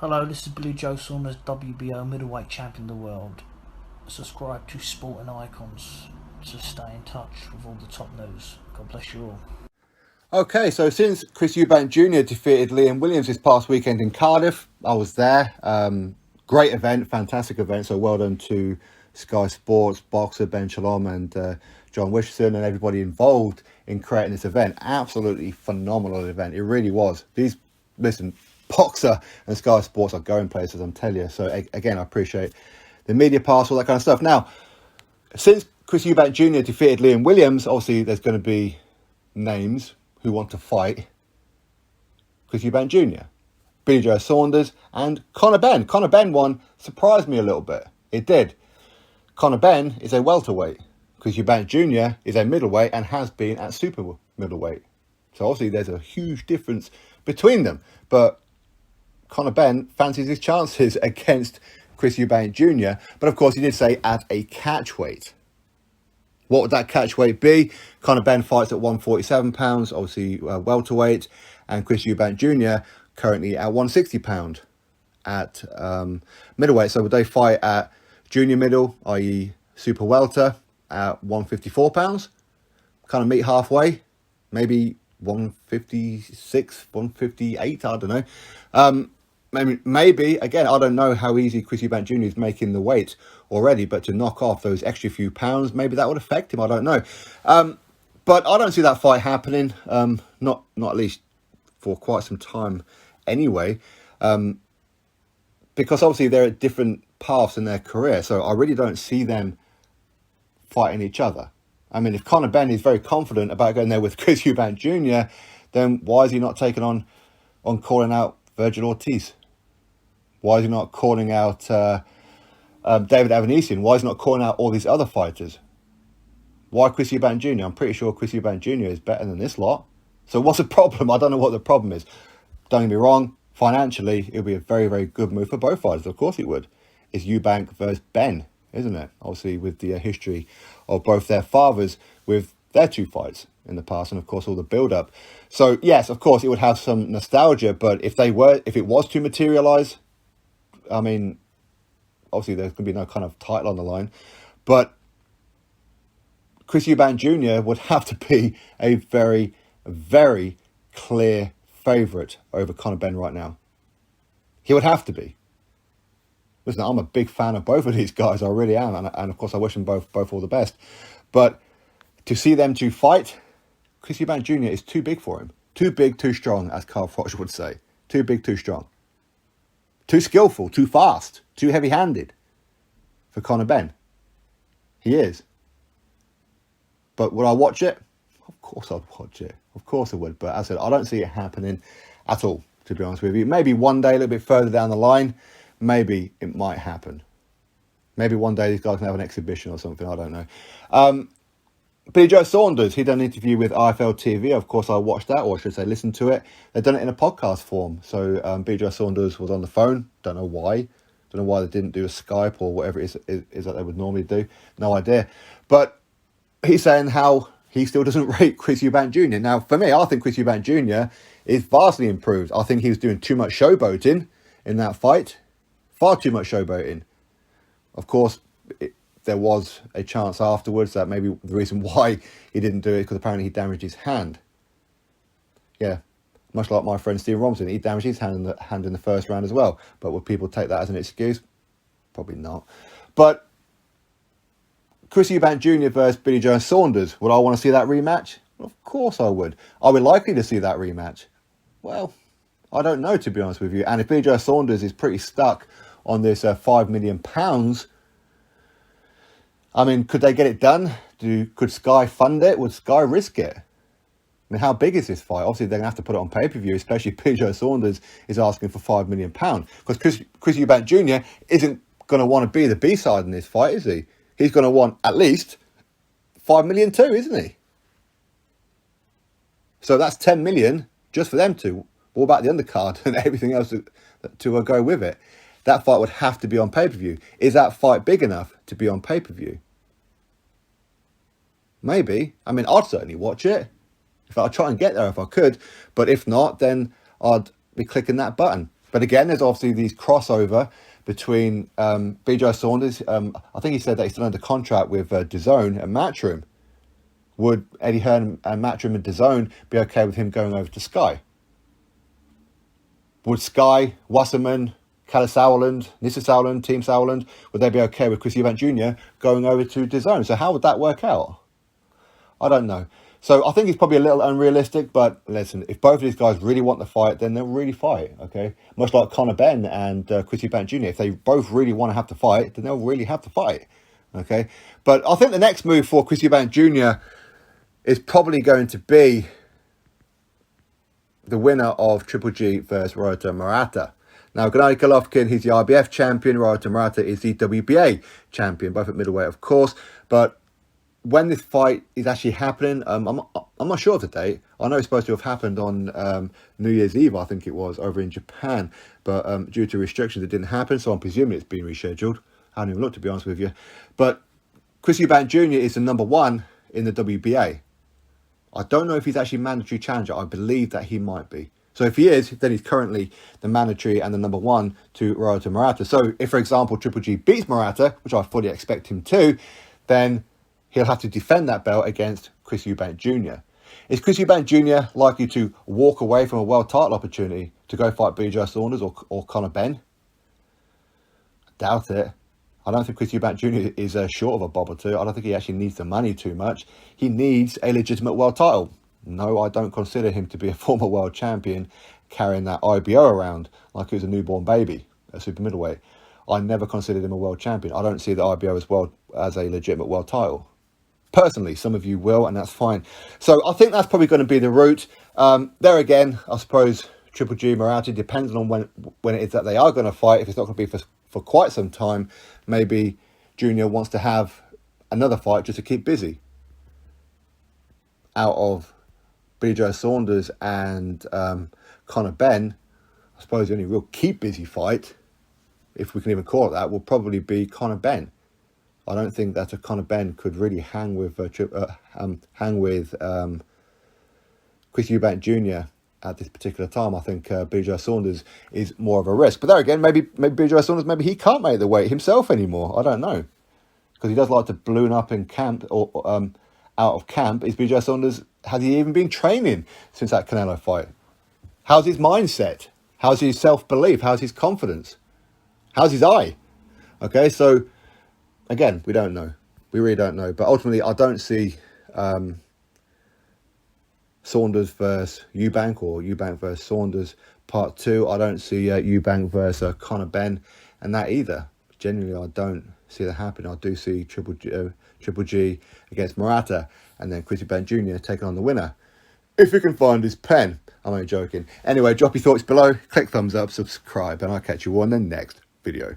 Hello, this is Blue Joe Saunders, WBO middleweight champion of the world. Subscribe to Sporting Icons to stay in touch with all the top news. God bless you all. Okay, so since Chris Eubank Jr defeated Liam Williams this past weekend in Cardiff, I was there. Great event, fantastic event. So well done to Sky Sports, boxer Ben Shalom and John Wisherson and everybody involved in creating this event. Absolutely phenomenal event. It really was. Boxer and Sky Sports are going places, I'm telling you. So again, I appreciate the media pass, all that kind of stuff. Now, since Chris Eubank Jr defeated Liam Williams, obviously there's going to be names who want to fight Chris Eubank Jr. Billy Joe Saunders and Conor Benn. Conor Benn one surprised me a little bit. It did. Conor Benn is a welterweight. Chris Eubank Jr is a middleweight and has been at super middleweight. So obviously there's a huge difference between them. But Conor Benn fancies his chances against Chris Eubank Jr. But of course he did say at a catch weight. What would that catch weight be? Conor Benn fights at 147 pounds, obviously welterweight, and Chris Eubank Jr. currently at 160 pound at middleweight. So would they fight at junior middle, i.e. super welter, at 154 pounds? Kind of meet halfway, maybe 156, 158, I don't know. Maybe, again, I don't know how easy Chris Eubank Jr is making the weight already, but to knock off those extra few pounds, maybe that would affect him, I don't know. But I don't see that fight happening, not at least for quite some time anyway, because obviously they're at different paths in their career, so I really don't see them fighting each other. I mean, if Conor Benn is very confident about going there with Chris Eubank Jr, then why is he not taking on calling out Virgil Ortiz? Why is he not calling out David Avanesian? Why is he not calling out all these other fighters? Why Chris Eubank Jr? I'm pretty sure Chris Eubank Jr is better than this lot. So what's the problem? I don't know what the problem is. Don't get me wrong. Financially, it would be a very, very good move for both fighters. Of course it would. It's Eubank versus Benn, isn't it? Obviously with the history of both their fathers with their two fights in the past, and of course all the build-up. So yes, of course it would have some nostalgia, but if it was to materialize, I mean, obviously there's going to be no kind of title on the line, but Chris Eubank Jr would have to be a very, very clear favourite over Conor Benn right now. He would have to be. Listen, I'm a big fan of both of these guys, I really am, and of course I wish them both all the best. But to see them two fight, Chris Eubank Jr is too big for him. Too big, too strong, as Carl Froch would say. Too big, too strong. Too skillful, too fast, too heavy-handed for Conor Benn. He is. But would I watch it? Of course I'd watch it. Of course I would. But as I said, I don't see it happening at all, to be honest with you. Maybe one day, a little bit further down the line, maybe it might happen. Maybe one day these guys can have an exhibition or something, I don't know. Billy Joe Saunders, he done an interview with IFL TV. Of course, I watched that, or I should say listen to it. They've done it in a podcast form. So Billy Joe Saunders was on the phone. Don't know why. Don't know why they didn't do a Skype or whatever it is that they would normally do. No idea. But he's saying how he still doesn't rate Chris Eubank Jr. Now, for me, I think Chris Eubank Jr is vastly improved. I think he was doing too much showboating in that fight. Far too much showboating. Of course, there was a chance afterwards that maybe the reason why he didn't do it because apparently he damaged his hand. Yeah, much like my friend Steve Robinson, he damaged his hand in the first round as well. But would people take that as an excuse? Probably not. But Chris Eubank Jr versus Billy Joe Saunders, would I want to see that rematch? Well, of course I would. Are we likely to see that rematch? Well, I don't know, to be honest with you. And if Billy Joe Saunders is pretty stuck on this £5 million, I mean, could they get it done? Could Sky fund it? Would Sky risk it? I mean, how big is this fight? Obviously, they're going to have to put it on pay-per-view, especially if Billy Joe Saunders is asking for £5 million. Because Chris Eubank Jr isn't going to want to be the B-side in this fight, is he? He's going to want at least £5 million too, isn't he? So that's £10 million just for them two. What about the undercard and everything else to go with it? That fight would have to be on pay-per-view. Is that fight big enough to be on pay-per-view? Maybe. I mean, I'd certainly watch it. I'd try and get there if I could. But if not, then I'd be clicking that button. But again, there's obviously these crossover between BJ Saunders. I think he said that he's still under contract with DAZN and Matchroom. Would Eddie Hearn and Matchroom and DAZN be okay with him going over to Sky? Would Sky, Wasserman, Kalle Sauerland, Nisse Sauerland, Team Sauerland, would they be okay with Chris Eubank Jr. going over to DAZN? So how would that work out? I don't know. So I think it's probably a little unrealistic, but listen, if both of these guys really want to fight, then they'll really fight, okay? Much like Conor Benn and Chris Eubank Jr. If they both really want to have to fight, then they'll really have to fight, okay? But I think the next move for Chris Eubank Jr. is probably going to be the winner of Triple G versus Ryoto Murata. Now, Gennady Golovkin, he's the IBF champion. Ryoto Murata is the WBA champion, both at middleweight, of course. But when this fight is actually happening, I'm not sure of the date. I know it's supposed to have happened on New Year's Eve, I think it was, over in Japan. But due to restrictions, it didn't happen, so I'm presuming it's been rescheduled. I haven't even looked, to be honest with you. But Chris Eubank Jr. is the number 1 in the WBA. I don't know if he's actually mandatory challenger. I believe that he might be. So if he is, then he's currently the mandatory and the number 1 to Ryoto Murata. So if, for example, Triple G beats Murata, which I fully expect him to, then he'll have to defend that belt against Chris Eubank Jr. Is Chris Eubank Jr. likely to walk away from a world title opportunity to go fight BJ Saunders or Conor Benn? I doubt it. I don't think Chris Eubank Jr. is short of a bob or two. I don't think he actually needs the money too much. He needs a legitimate world title. No, I don't consider him to be a former world champion carrying that IBO around like he was a newborn baby at super middleweight. I never considered him a world champion. I don't see the IBO as a legitimate world title. Personally, some of you will, and that's fine. So I think that's probably going to be the route. There again, I suppose Triple G Murata, depends on when it is that they are going to fight. If it's not going to be for quite some time, maybe Junior wants to have another fight just to keep busy. Out of BJ Saunders and Conor Benn, I suppose the only real keep busy fight, if we can even call it that, will probably be Conor Benn. I don't think that a Conor Benn could really hang with Chris Eubank Jr. at this particular time. I think BJ Saunders is more of a risk. But there again, maybe BJ Saunders, maybe he can't make the weight himself anymore. I don't know. Because he does like to balloon up in camp or out of camp. Is BJ Saunders, has he even been training since that Canelo fight? How's his mindset? How's his self-belief? How's his confidence? How's his eye? Okay, so again, we don't know. We really don't know. But ultimately, I don't see Saunders versus Eubank or Eubank versus Saunders part 2. I don't see Eubank versus Conor Benn and that either. Genuinely, I don't see that happening. I do see Triple G against Murata and then Chris Eubank Jr. taking on the winner. If you can find his pen. I'm only joking. Anyway, drop your thoughts below, click thumbs up, subscribe, and I'll catch you on the next video.